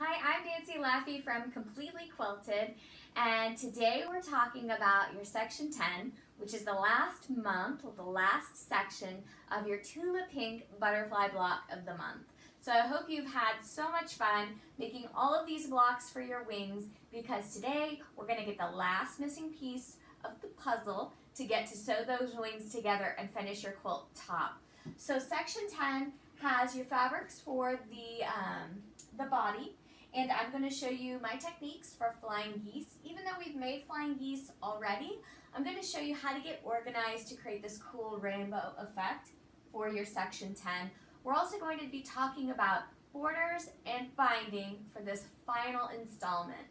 Hi, I'm Nancy Laffey from Completely Quilted, and today we're talking about your section 10, which is the last month, or the last section of your Tula Pink butterfly block of the month. So I hope you've had so much fun making all of these blocks for your wings, because today we're going to get the last missing piece of the puzzle to get to sew those wings together and finish your quilt top. So section 10 has your fabrics for the body. And I'm going to show you my techniques for flying geese. Even though we've made flying geese already, I'm going to show you how to get organized to create this cool rainbow effect for your section 10. We're also going to be talking about borders and binding for this final installment.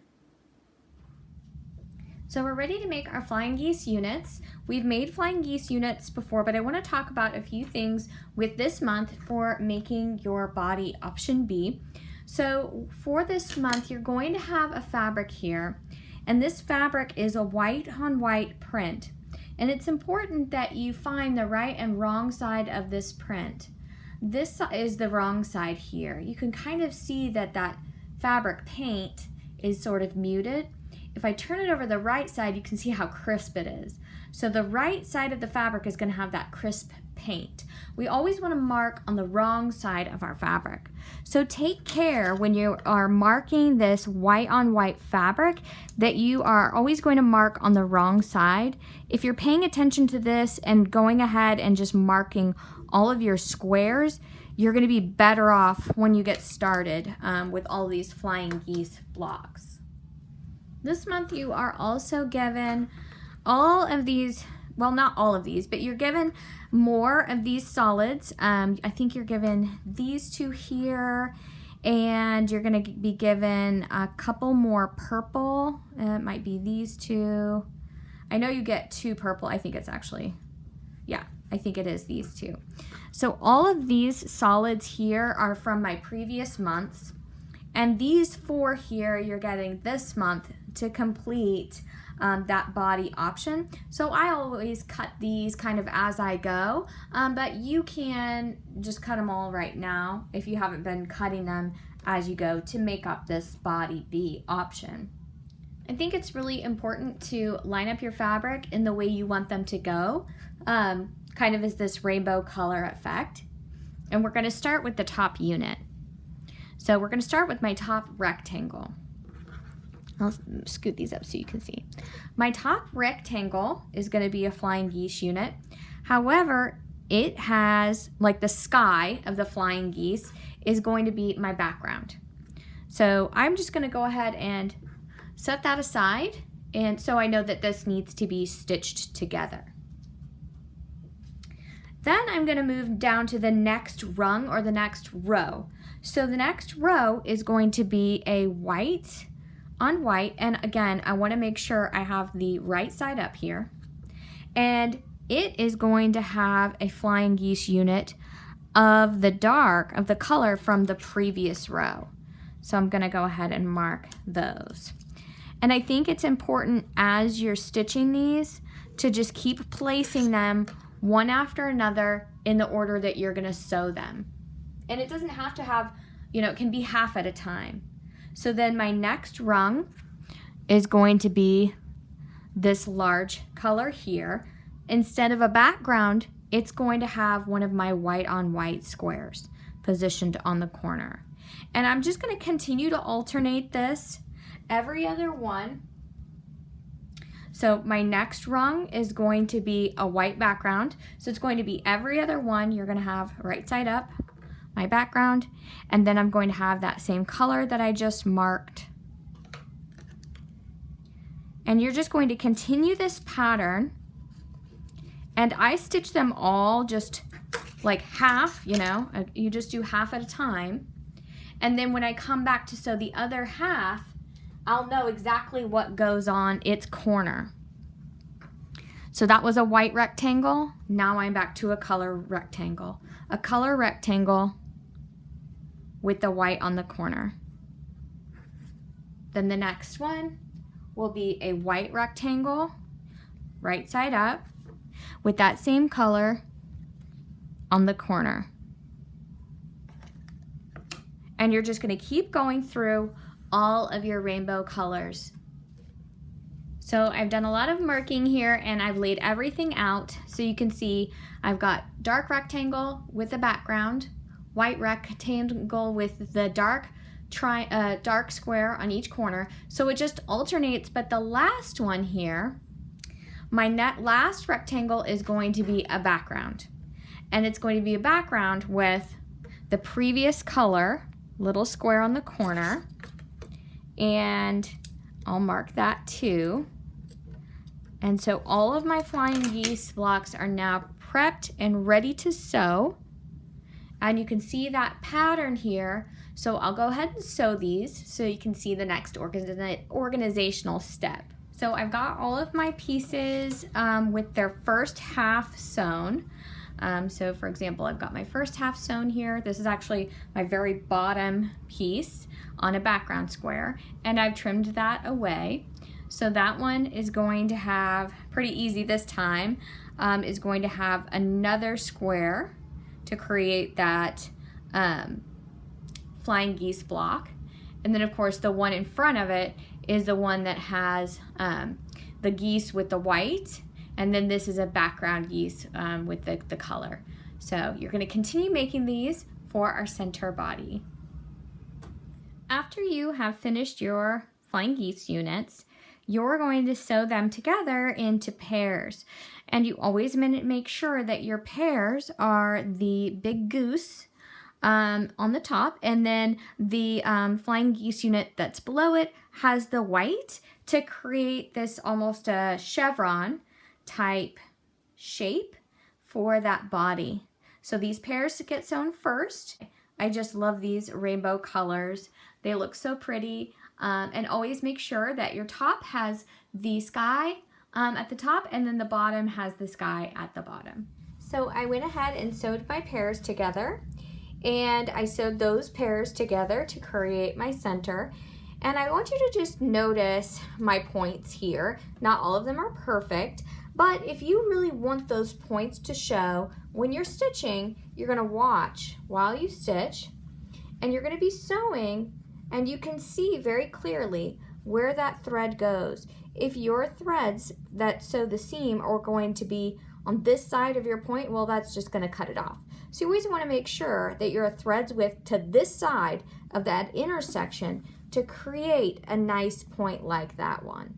So we're ready to make our flying geese units. We've made flying geese units before, but I want to talk about a few things with this month for making your body option B. So for this month, you're going to have a fabric here, and this fabric is a white on white print. And it's important that you find the right and wrong side of this print. This is the wrong side here. You can kind of see that that fabric paint is sort of muted. If I turn it over the right side, you can see how crisp it is. So the right side of the fabric is going to have that crisp paint. We always want to mark on the wrong side of our fabric. So take care when you are marking this white on white fabric that you are always going to mark on the wrong side. If you're paying attention to this and going ahead and just marking all of your squares, you're going to be better off when you get started with all these flying geese blocks. This month you are also given all of these, well, not all of these, but you're given more of these solids. I think you're given these two here, and you're going to be given a couple more purple. It might be these two. I know you get two purple. I think it's actually, yeah, I think it is these two. So all of these solids here are from my previous months, and these four here you're getting this month to complete that body option. So I always cut these kind of as I go, but you can just cut them all right now if you haven't been cutting them as you go to make up this body B option. I think it's really important to line up your fabric in the way you want them to go, kind of as this rainbow color effect. And we're going to start with the top unit. So we're going to start with my top rectangle. I'll scoot these up so you can see. My top rectangle is going to be a flying geese unit. However, it has, like, the sky of the flying geese is going to be my background. So I'm just going to go ahead and set that aside, and so I know that this needs to be stitched together. Then I'm going to move down to the next rung or the next row. So the next row is going to be a white on white, and again, I want to make sure I have the right side up here, and it is going to have a flying geese unit of the dark of the color from the previous row. So I'm going to go ahead and mark those. And I think it's important as you're stitching these to just keep placing them one after another in the order that you're going to sew them. And it doesn't have to have, it can be half at a time. So then my next rung is going to be this large color here. Instead of a background, it's going to have one of my white on white squares positioned on the corner. And I'm just going to continue to alternate this every other one. So my next rung is going to be a white background. So it's going to be every other one. You're going to have right side up, my background, and then I'm going to have that same color that I just marked. And you're just going to continue this pattern, and I stitch them all just like half, you just do half at a time. And then when I come back to sew the other half, I'll know exactly what goes on its corner. So that was a white rectangle. Now I'm back to a color rectangle. A color rectangle with the white on the corner. Then the next one will be a white rectangle, right side up, with that same color on the corner. and you're just going to keep going through all of your rainbow colors. So I've done a lot of marking here, and I've laid everything out so you can see I've got dark rectangle with a background, white rectangle with the dark square on each corner. So it just alternates, but the last one here, my last rectangle is going to be a background. And it's going to be a background with the previous color, little square on the corner, and I'll mark that too. And so all of my flying geese blocks are now prepped and ready to sew. And you can see that pattern here. So I'll go ahead and sew these so you can see the next organizational step. So I've got all of my pieces with their first half sewn. So for example, I've got my first half sewn here. This is actually my very bottom piece on a background square, and I've trimmed that away. So that one is going to have, pretty easy this time, is going to have another square to create that flying geese block. And then of course the one in front of it is the one that has the geese with the white, and then this is a background geese with the color. So you're going to continue making these for our center body. After you have finished your flying geese units, you're going to sew them together into pairs. And you always make sure that your pairs are the big goose on the top, and then the flying geese unit that's below it has the white to create this almost a chevron type shape for that body. So these pairs get sewn first. I just love these rainbow colors. They look so pretty. And always make sure that your top has the sky at the top, and then the bottom has the sky at the bottom. So I went ahead and sewed my pairs together, and I sewed those pairs together to create my center. And I want you to just notice my points here. Not all of them are perfect, but if you really want those points to show when you're stitching, you're going to watch while you stitch, and you're going to be sewing, and you can see very clearly where that thread goes. If your threads that sew the seam are going to be on this side of your point, well, that's just going to cut it off. So you always want to make sure that your threads width to this side of that intersection to create a nice point like that one.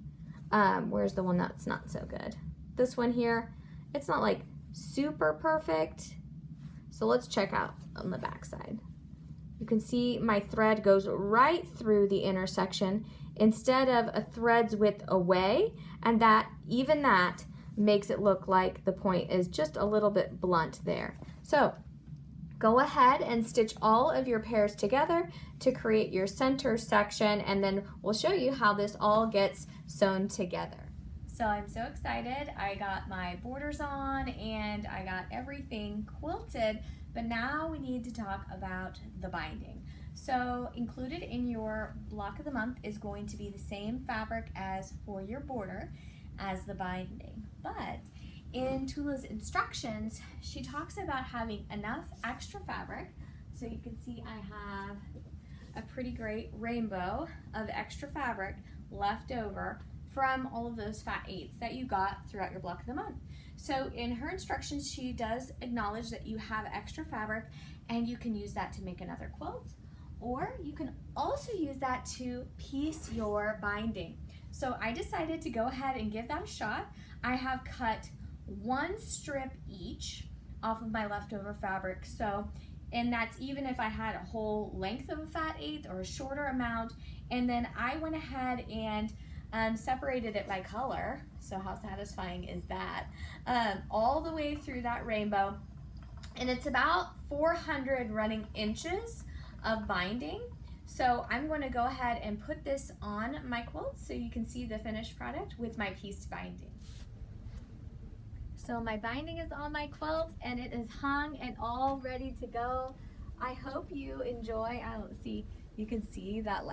Where's the one that's not so good? This one here, it's not like super perfect. So let's check out on the back side. You can see my thread goes right through the intersection instead of a thread's width away, and that makes it look like the point is just a little bit blunt there. So go ahead and stitch all of your pairs together to create your center section, and then we'll show you how this all gets sewn together. So I'm so excited. I got my borders on and I got everything quilted, but now we need to talk about the binding. So included in your block of the month is going to be the same fabric as for your border as the binding. But in Tula's instructions, she talks about having enough extra fabric. So you can see I have a pretty great rainbow of extra fabric left over from all of those fat eights that you got throughout your block of the month. So in her instructions, she does acknowledge that you have extra fabric and you can use that to make another quilt, or you can also use that to piece your binding. So I decided to go ahead and give that a shot. I have cut one strip each off of my leftover fabric. So, and that's even if I had a whole length of a fat eighth or a shorter amount. And then I went ahead and separated it by color. So how satisfying is that? All the way through that rainbow. And it's about 400 running inches of binding. So I'm going to go ahead and put this on my quilt so you can see the finished product with my pieced binding. So my binding is on my quilt and it is hung and all ready to go. I hope you enjoy. I don't see, you can see that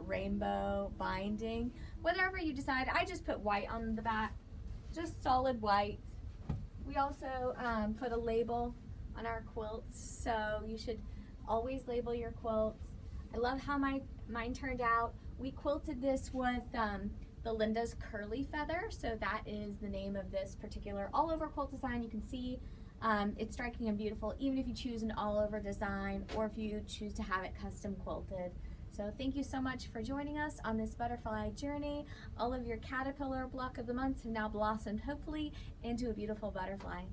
rainbow binding. Whatever you decide, I just put white on the back, just solid white. We also put a label on our quilts, so you should Always label your quilts. I love how mine turned out. We quilted this with the Linda's Curly Feather, so that is the name of this particular all over quilt design. You can see it's striking and beautiful, even if you choose an all over design or if you choose to have it custom quilted. So thank you so much for joining us on this butterfly journey. All of your caterpillar block of the months have now blossomed, hopefully, into a beautiful butterfly.